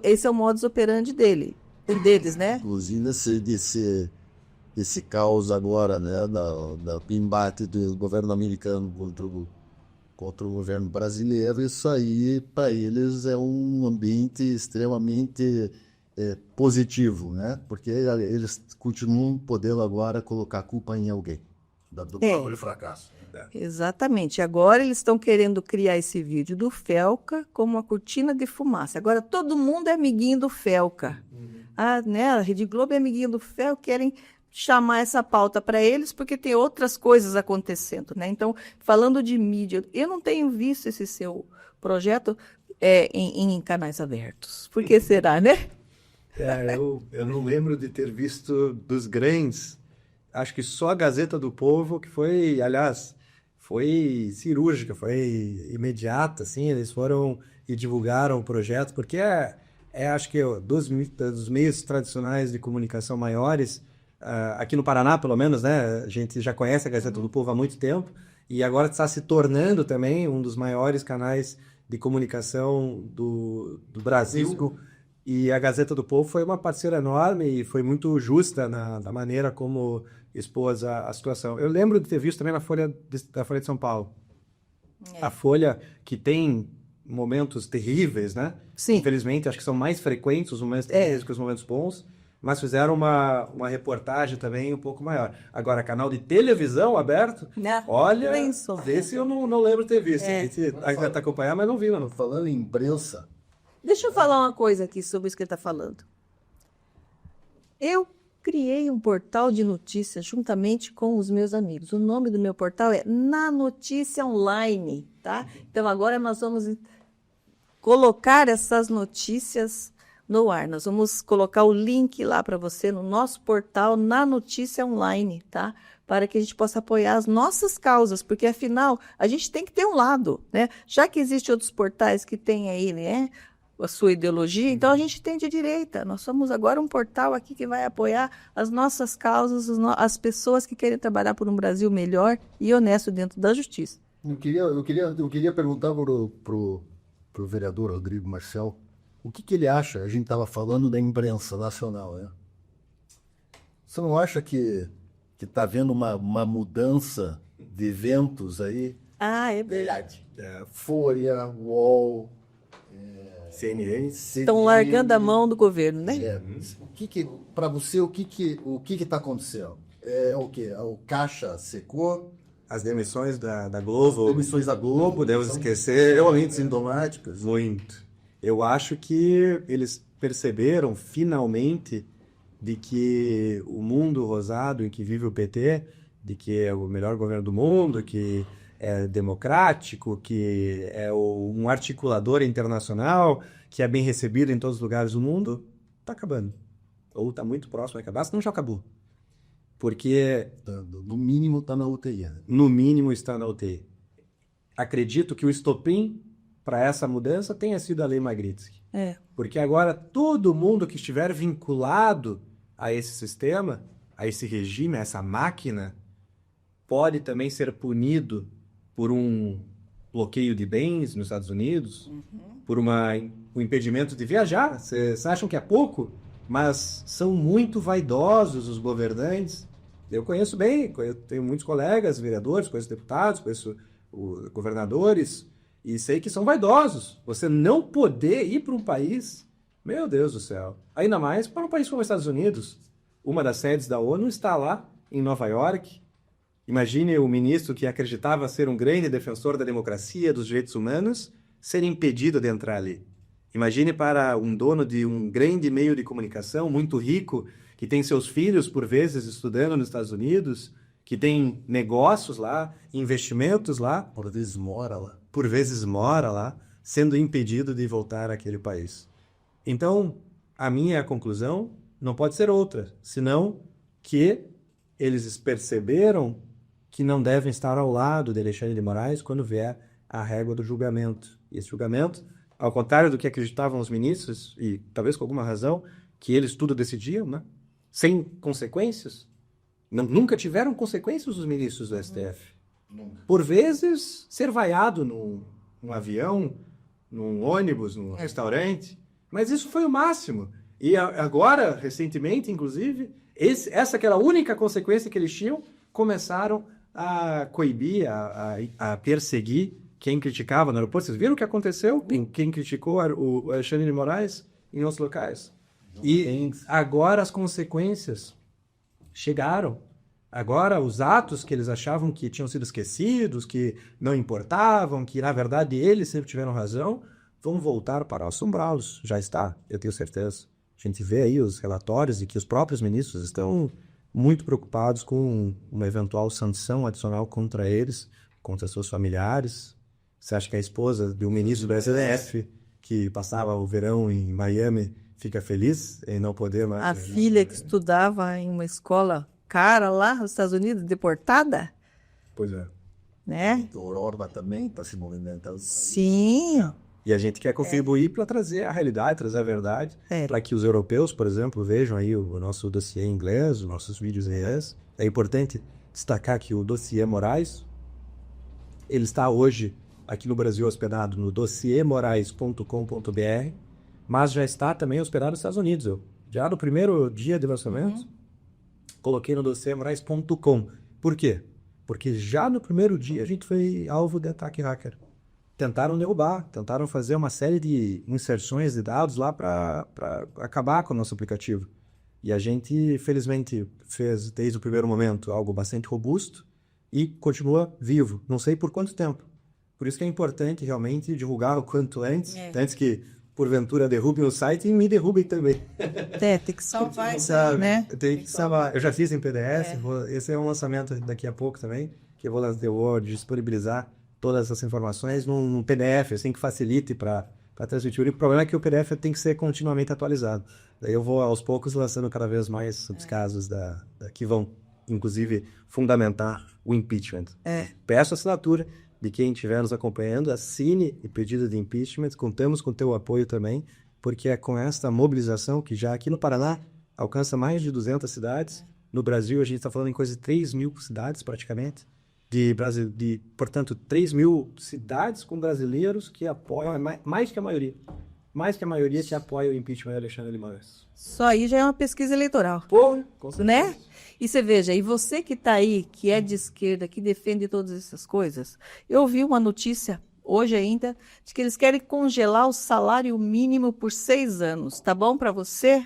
A: Esse é o modus operandi deles, né?
B: Inclusive esse caos agora, né, do embate do governo americano contra o governo brasileiro, isso aí, para eles, é um ambiente extremamente positivo, né? Porque eles continuam podendo agora colocar a culpa em alguém do próprio fracasso.
A: Exatamente. Agora eles estão querendo criar esse vídeo do Felca como uma cortina de fumaça. Agora todo mundo é amiguinho do Felca. A Rede Globo é amiguinho do Felca, querem chamar essa pauta para eles porque tem outras coisas acontecendo, né? Então, falando de mídia, eu não tenho visto esse seu projeto em canais abertos. Por que será, né?
C: Eu não lembro de ter visto dos grandes. Acho que só a Gazeta do Povo, que foi, aliás, foi cirúrgica, foi imediata, assim, eles foram e divulgaram o projeto, porque acho que dos meios tradicionais de comunicação maiores, aqui no Paraná, pelo menos, né, a gente já conhece a Gazeta do Povo há muito tempo, e agora está se tornando também um dos maiores canais de comunicação do Brasil. E a Gazeta do Povo foi uma parceira enorme e foi muito justa da maneira como expôs a situação. Eu lembro de ter visto também na Folha de São Paulo. A Folha, que tem momentos terríveis, né?
A: Sim.
C: Infelizmente, acho que são mais frequentes os momentos terríveis que os momentos bons, mas fizeram uma reportagem também um pouco maior. Agora, canal de televisão aberto, olha, esse eu não lembro de ter visto. A gente vai acompanhar, mas não vi. Não.
B: Falando em imprensa...
A: Deixa eu falar uma coisa aqui sobre isso que ele está falando. Eu criei um portal de notícias juntamente com os meus amigos. O nome do meu portal é Na Notícia Online, tá? Então, agora nós vamos colocar essas notícias no ar. Nós vamos colocar o link lá para você no nosso portal Na Notícia Online, tá? Para que a gente possa apoiar as nossas causas, porque, afinal, a gente tem que ter um lado, né? Já que existem outros portais que têm aí, né, a sua ideologia, então a gente tem de direita. Nós somos agora um portal aqui que vai apoiar as nossas causas, as pessoas que querem trabalhar por um Brasil melhor e honesto dentro da justiça.
B: Eu queria perguntar pro vereador Rodrigo Marcel o que ele acha. A gente estava falando da imprensa nacional, né? Você não acha que está havendo uma mudança de ventos aí?
A: Ah, é verdade.
B: Folha, UOL...
C: CNN.
A: Estão largando a mão do governo, né?
B: Para você, o que está acontecendo? O quê? O caixa secou?
C: As demissões da Globo.
B: As demissões da Globo,
C: podemos esquecer.
B: Extremamente sintomáticas.
C: Muito. Eu acho que eles perceberam, finalmente, de que o mundo rosado em que vive o PT, de que é o melhor governo do mundo, que é democrático, que é um articulador internacional, que é bem recebido em todos os lugares do mundo, está acabando. Ou está muito próximo de acabar, senão já acabou. Porque,
B: No mínimo está na UTI. Né?
C: no mínimo, está na UTI. Acredito que o estopim para essa mudança tenha sido a Lei Magnitsky. Porque agora todo mundo que estiver vinculado a esse sistema, a esse regime, a essa máquina, pode também ser punido por um bloqueio de bens nos Estados Unidos, por um impedimento de viajar. Vocês acham que é pouco? Mas são muito vaidosos os governantes. Eu conheço bem, eu tenho muitos colegas, vereadores, conheço deputados, conheço governadores, e sei que são vaidosos. Você não poder ir para um país, meu Deus do céu. Ainda mais para um país como os Estados Unidos. Uma das sedes da ONU está lá, em Nova York. Imagine o ministro que acreditava ser um grande defensor da democracia, dos direitos humanos, ser impedido de entrar ali. Imagine para um dono de um grande meio de comunicação, muito rico, que tem seus filhos, por vezes, estudando nos Estados Unidos, que tem negócios lá, investimentos lá.
B: Por vezes mora lá.
C: Por vezes mora lá, sendo impedido de voltar àquele país. Então, a minha conclusão não pode ser outra, senão que eles perceberam que não devem estar ao lado de Alexandre de Moraes quando vier a régua do julgamento. E esse julgamento, ao contrário do que acreditavam os ministros, e talvez com alguma razão, que eles tudo decidiam, né? Sem consequências. Nunca tiveram consequências os ministros do STF. Por vezes, ser vaiado num avião, num ônibus, num restaurante. Mas isso foi o máximo. E agora, recentemente, inclusive, essa que era a única consequência que eles tinham, começaram a coibir, a perseguir quem criticava no aeroporto. Vocês viram o que aconteceu? Quem criticou o Alexandre de Moraes em outros locais. E agora as consequências chegaram. Agora os atos que eles achavam que tinham sido esquecidos, que não importavam, que na verdade eles sempre tiveram razão, vão voltar para assombrá-los. Já está, eu tenho certeza. A gente vê aí os relatórios de que os próprios ministros estão muito preocupados com uma eventual sanção adicional contra eles, contra seus familiares. Você acha que a esposa de um ministro do STF que passava o verão em Miami fica feliz em não poder mais?
A: A filha que estudava em uma escola cara lá nos Estados Unidos, deportada,
C: Pois é.
A: né?
B: O Orba também está se movimentando.
A: Sim.
C: E a gente quer contribuir para trazer a realidade, trazer a verdade,
A: É.
C: para que os europeus, por exemplo, vejam aí o nosso dossiê em inglês, os nossos vídeos em inglês. É importante destacar que o dossiê Moraes, ele está hoje aqui no Brasil hospedado no dossiemorais.com.br, mas já está também hospedado nos Estados Unidos. Eu, já no primeiro dia de lançamento, coloquei no dossiemorais.com. Por quê? Porque já no primeiro dia a gente foi alvo de ataque hacker. Tentaram derrubar, tentaram fazer uma série de inserções de dados lá para acabar com o nosso aplicativo. E a gente, felizmente, fez desde o primeiro momento algo bastante robusto e continua vivo. Não sei por quanto tempo. Por isso que é importante realmente divulgar o quanto antes, antes que porventura derrubem o site e me derrubem também.
A: Tem que salvar isso,
C: Sabe?
A: né?
C: Tem que salvar. Eu já fiz em PDF, esse é um lançamento daqui a pouco também, que eu vou disponibilizar todas essas informações num PDF, assim, que facilite para transmitir. O problema é que o PDF tem que ser continuamente atualizado. Daí eu vou, aos poucos, lançando cada vez mais os casos que vão, inclusive, fundamentar o impeachment. Peço assinatura de quem estiver nos acompanhando, assine o pedido de impeachment, contamos com o teu apoio também, porque é com esta mobilização que já aqui no Paraná alcança mais de 200 cidades, no Brasil a gente está falando em coisa de 3 mil cidades praticamente, portanto, 3 mil cidades com brasileiros que apoiam, mais que a maioria que apoia o impeachment de Alexandre de Moraes.
A: Só aí já é uma pesquisa eleitoral,
C: Pô, com certeza.
A: né? E você veja, e você que está aí, que é de esquerda, que defende todas essas coisas, eu vi uma notícia hoje ainda de que eles querem congelar o salário mínimo por 6 anos. Tá bom para você?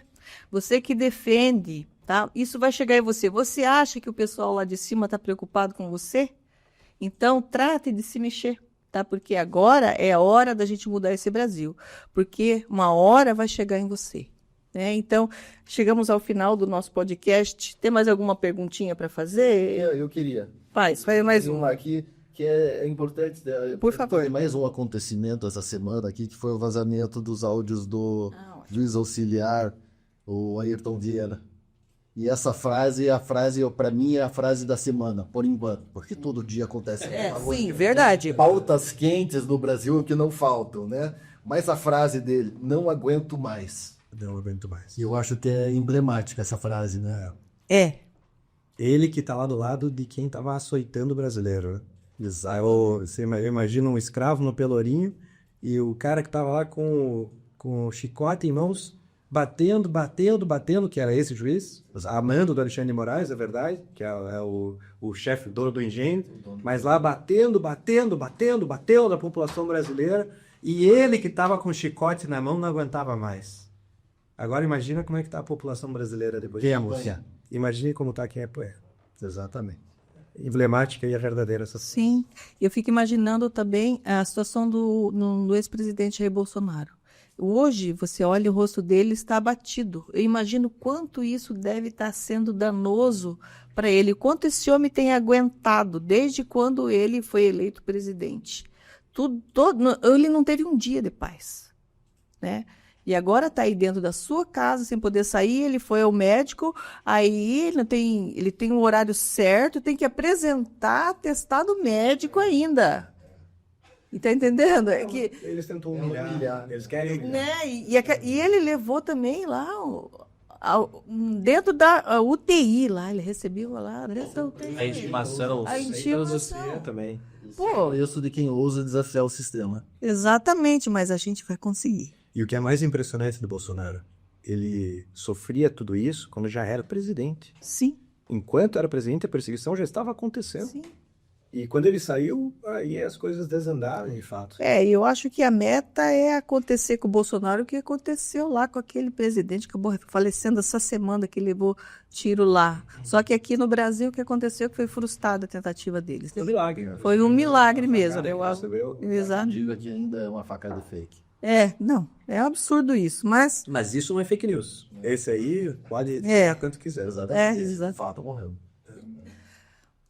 A: Você que defende, tá? Isso vai chegar em você. Você acha que o pessoal lá de cima está preocupado com você? Então, trate de se mexer, tá? Porque agora é a hora da gente mudar esse Brasil. Porque uma hora vai chegar em você. Né? Então, chegamos ao final do nosso podcast. Tem mais alguma perguntinha para fazer?
B: Eu queria.
A: Faz mais
B: Tem
A: uma.
B: uma aqui que é importante.
A: Por favor.
B: Tem mais um acontecimento essa semana aqui, que foi o vazamento dos áudios do juiz auxiliar, o Ayrton Vieira. E essa frase, para mim, é a frase da semana, por enquanto. Porque todo dia acontece.
A: Sim, verdade.
B: Pautas quentes no Brasil que não faltam, né? Mas a frase dele, não aguento mais.
C: Não aguento mais.
B: E eu acho que é emblemática essa frase, né?
A: É.
C: Ele que tá lá do lado de quem tava açoitando o brasileiro, né?
B: Exato.
C: Eu imagino um escravo no pelourinho e o cara que tava lá com o chicote em mãos, batendo, que era esse juiz, amando do Alexandre de Moraes, é verdade, que é o chefe, dono do engenho, mas lá batendo na população brasileira, e ele que tava com o chicote na mão não aguentava mais. Agora imagina como é que tá a população brasileira depois.
B: Quem apoia?
C: Imagine como tá quem apoia.
B: Exatamente.
C: Emblemática e a verdadeira essa.
A: Sim, eu fico imaginando também a situação do ex-presidente Jair Bolsonaro. Hoje, você olha o rosto dele, está abatido. Eu imagino quanto isso deve estar sendo danoso para ele, quanto esse homem tem aguentado desde quando ele foi eleito presidente. Ele não teve um dia de paz, né? E agora está aí dentro da sua casa, sem poder sair, ele foi ao médico, aí ele tem um horário certo, tem que apresentar atestado médico ainda. E tá entendendo? É que,
C: Eles tentam humilhar. Eles querem humilhar.
A: né? E ele levou também lá, dentro da UTI lá, ele recebeu lá dentro da UTI.
D: A intimação.
A: A intimação.
C: Também.
A: Pô,
B: Isso de quem ousa desafiar o sistema.
A: exatamente, mas a gente vai conseguir.
C: E o que é mais impressionante do Bolsonaro, ele sofria tudo isso quando já era presidente.
A: Sim,
C: Enquanto era presidente, a perseguição já estava acontecendo.
A: sim.
C: E quando ele saiu, aí as coisas desandaram, de fato.
A: Eu acho que a meta é acontecer com o Bolsonaro o que aconteceu lá com aquele presidente que acabou falecendo essa semana, que levou tiro lá. Só que aqui no Brasil o que aconteceu que foi frustrada a tentativa deles.
C: Foi um milagre. Né?
A: Foi um milagre mesmo. Eu acho.
C: Recebeu.
A: Exato.
B: Diga que ainda é uma facada fake.
A: Não, é um absurdo isso, mas
C: Mas isso não é fake news. Esse aí pode quanto quiser.
A: exato.
B: Fato morreu.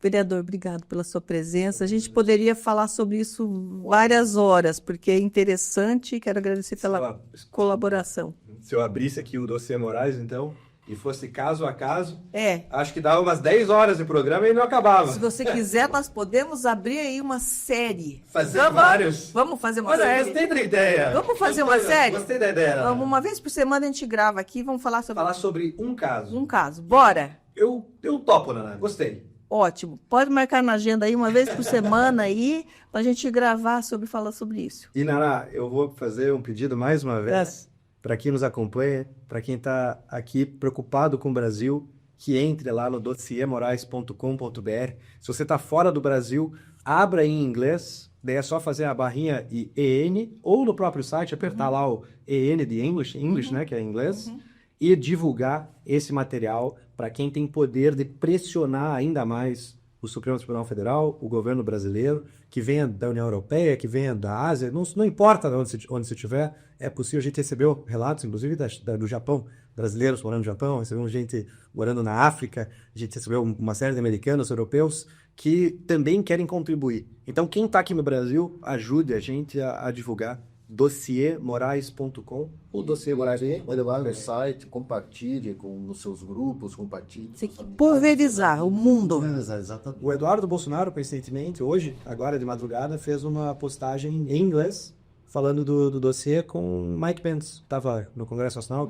A: Vereador, obrigado pela sua presença. A gente poderia falar sobre isso várias horas, porque é interessante e quero agradecer pela colaboração.
C: Se eu abrisse aqui o dossiê Moraes, então, e fosse caso a caso,
A: É.
C: acho que dava umas 10 horas de programa e não acabava.
A: Se você quiser, nós podemos abrir aí uma série.
C: Fazer vários.
A: Vamos fazer uma
C: Olha,
A: série?
C: gostei da ideia.
A: Vamos fazer uma série?
C: Gostei da ideia.
A: Vamos, uma vez por semana a gente grava aqui, vamos falar sobre
C: um caso.
A: um caso. Bora?
C: Eu topo, Naná. Gostei.
A: Ótimo. Pode marcar na agenda aí uma vez por semana aí, pra gente gravar falar sobre isso.
C: E, Naná, eu vou fazer um pedido mais uma vez para quem nos acompanha, para quem está aqui preocupado com o Brasil, que entre lá no dossiemorais.com.br. Se você está fora do Brasil, abra em inglês, daí é só fazer a barrinha e EN, ou no próprio site, apertar lá o EN de English, né, que é inglês, e divulgar esse material para quem tem poder de pressionar ainda mais o Supremo Tribunal Federal, o governo brasileiro, que venha da União Europeia, que venha da Ásia, não importa onde você estiver, é possível. A gente recebeu relatos, inclusive, do Japão, brasileiros morando no Japão, recebemos gente morando na África, a gente recebeu uma série de americanos, europeus, que também querem contribuir. Então, quem está aqui no Brasil, ajude a gente a divulgar dossiemorais.com.
B: O dossiê Moraes, olha lá no site, compartilhe nos seus grupos, compartilhe.
A: Tem que pulverizar o mundo.
B: Exatamente.
C: O Eduardo Bolsonaro, recentemente, hoje, agora de madrugada, fez uma postagem em inglês falando do dossiê com Mike Pence. Estava no Congresso Nacional,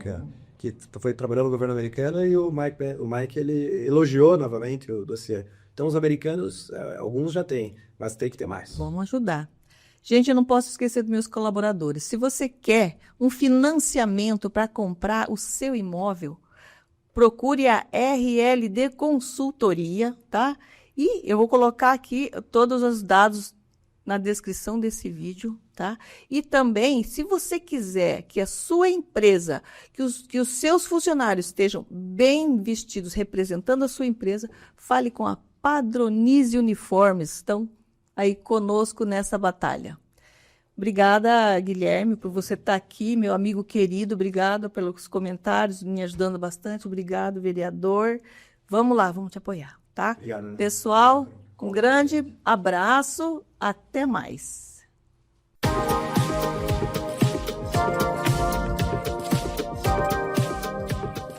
C: que foi trabalhando no governo americano, e o Mike ele elogiou novamente o dossiê. Então, os americanos, alguns já têm, mas tem que ter mais.
A: Vamos ajudar. Gente, eu não posso esquecer dos meus colaboradores. Se você quer um financiamento para comprar o seu imóvel, procure a RLD Consultoria, tá? E eu vou colocar aqui todos os dados na descrição desse vídeo, tá? E também, se você quiser que a sua empresa, que os seus funcionários estejam bem vestidos, representando a sua empresa, fale com a Padronize Uniformes. Estão aí conosco nessa batalha. Obrigada, Guilherme, por você estar aqui, meu amigo querido. Obrigada pelos comentários, me ajudando bastante. Obrigado, vereador. Vamos lá, vamos te apoiar, tá?
C: Obrigado, né?
A: Pessoal, um grande abraço. Até mais.